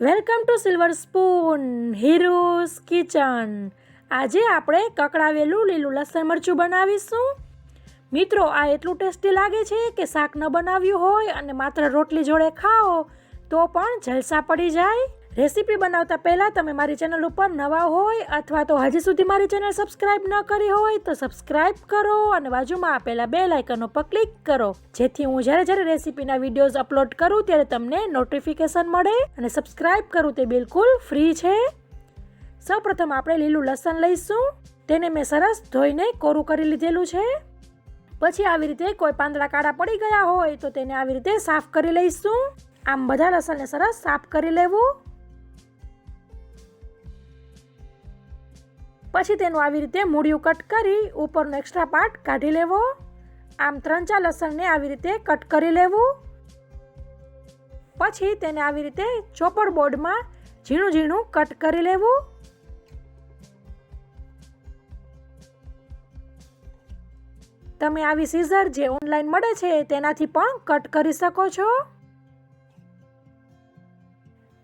Welcome to silver spoon heroes kitchen. આજે આપણે કકડાવેલું લીલું લસણ મરચું બનાવીશું. મિત્રો, આ એટલું ટેસ્ટી લાગે છે કે શાક ન બનાવ્યું હોય અને માત્ર રોટલી જોડે ખાઓ તો પણ જલસા પડી જાય. રેસીપી બનાવતા પહેલાં તમે મારી ચેનલ ઉપર નવા હોય અથવા તો હજી સુધી મારી ચેનલ સબસ્ક્રાઇબ ન કરી હોય તો સબસ્ક્રાઇબ કરો અને બાજુમાં આપેલા બેલ આઇકન ઉપર ક્લિક કરો, જેથી હું જ્યારે રેસીપીના વિડીયોઝ અપલોડ કરું ત્યારે તમને નોટિફિકેશન મળે. અને સબસ્ક્રાઇબ કરવું તે બિલકુલ ફ્રી છે. સૌપ્રથમ આપણે લીલું લસણ લઈશું. તેને મેં સરસ ધોઈને કોરું કરી લીધેલું છે. પછી આવી રીતે કોઈ પાંદડા કાળા પડી ગયા હોય તો તેને આવી રીતે સાફ કરી લઈશું. આમ બધા લસણને સરસ સાફ કરી લેવું. પછી તેનું આવી રીતે મૂળિયું કટ કરી ઉપરનો એક્સ્ટ્રા પાર્ટ કાઢી લેવો. આમ 3-4 લસણને આવી રીતે કટ કરી લેવું. પછી તેને આવી રીતે ચોપર બોર્ડમાં ઝીણું ઝીણું કટ કરી લેવું. તમે આવી સીઝર જે ઓનલાઈન મળે છે તેનાથી પણ કટ કરી શકો છો.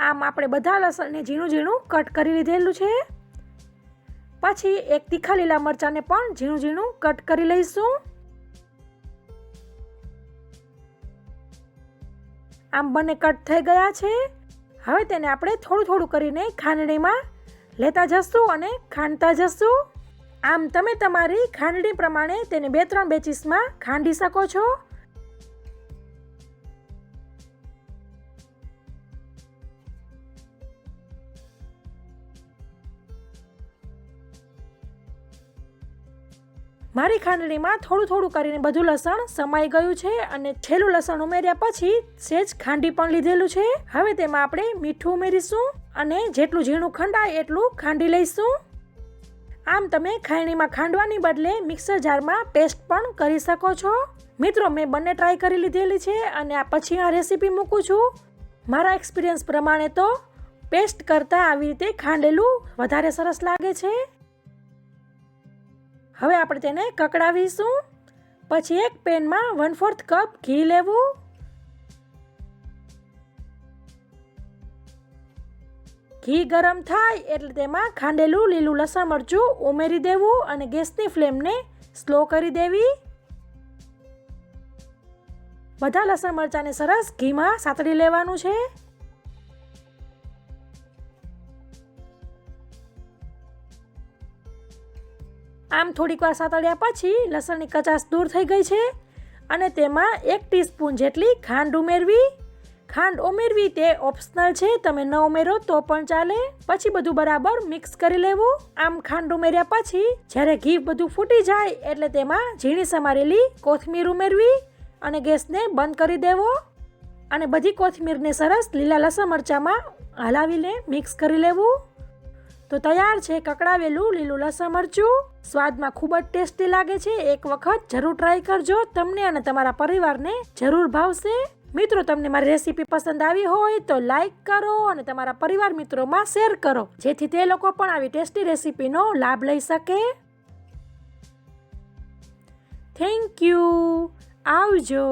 આમ આપણે બધા લસણને ઝીણું ઝીણું કટ કરી લીધેલું છે. પછી એક તીખા લીલા મરચાંને પણ ઝીણું ઝીણું કટ કરી લઈશું. આમ બંને કટ થઈ ગયા છે. હવે તેને આપણે થોડું થોડું કરીને ખાંડણીમાં લેતા જશું અને ખાંડતા જશું. આમ તમે તમારી ખાંડણી પ્રમાણે તેને 2-3 બેચીસમાં ખાંડી શકો છો. મારી ખાંડણીમાં થોડું થોડું કરીને બધું લસણ સમાઈ ગયું છે અને છેલ્લું લસણ ઉમેર્યા પછી સેજ ખાંડી પણ લીધેલું છે. હવે તેમાં આપણે મીઠું ઉમેરીશું અને જેટલું ઝીણું ખંડાય એટલું ખાંડી લઈશું. આમ તમે ખાંડણીમાં ખાંડવાની બદલે મિક્સર જારમાં પેસ્ટ પણ કરી શકો છો. મિત્રો, મેં બંને ટ્રાય કરી લીધેલી છે અને પછી આ રેસીપી મૂકું છું. મારા એક્સપિરિયન્સ પ્રમાણે તો પેસ્ટ કરતાં આવી રીતે ખાંડેલું વધારે સરસ લાગે છે. હવે આપણે તેને કકડાવીશું. પછી એક પેનમાં 1/4 કપ ઘી લેવું. ઘી ગરમ થાય એટલે તેમાં ખાંડેલું લીલું લસણ મરચું ઉમેરી દેવું અને ગેસની ફ્લેમને સ્લો કરી દેવી. બધા લસણ મરચાંને સરસ ઘીમાં સાતળી લેવાનું છે. આમ થોડીક વાર સાતળ્યા પછી લસણની કચાશ દૂર થઈ ગઈ છે અને તેમાં 1 ટીસ્પૂન જેટલી ખાંડ ઉમેરવી. ખાંડ ઉમેરવી તે ઓપ્શનલ છે, તમે ન ઉમેરો તો પણ ચાલે. પછી બધું બરાબર મિક્સ કરી લેવું. આમ ખાંડ ઉમેર્યા પછી જ્યારે ઘી બધું ફૂટી જાય એટલે તેમાં ઝીણી સમારેલી કોથમીર ઉમેરવી અને ગેસને બંધ કરી દેવો. અને બધી કોથમીરને સરસ લીલા લસણ મરચાંમાં હલાવીને મિક્સ કરી લેવું. તો તૈયાર છે કકડાવેલું લીલું લસણ મરચું. સ્વાદમાં ખૂબ જ ટેસ્ટી લાગે છે. એક વખત જરૂર ટ્રાય કરજો. તમને અને તમારા પરિવારને જરૂર ભાવશે. મિત્રો, તમને મારી રેસીપી પસંદ આવી હોય તો લાઈક કરો અને તમારા પરિવાર મિત્રોમાં શેર કરો, જેથી તે લોકો પણ આવી ટેસ્ટી રેસીપીનો લાભ લઈ શકે. Thank you. આવજો.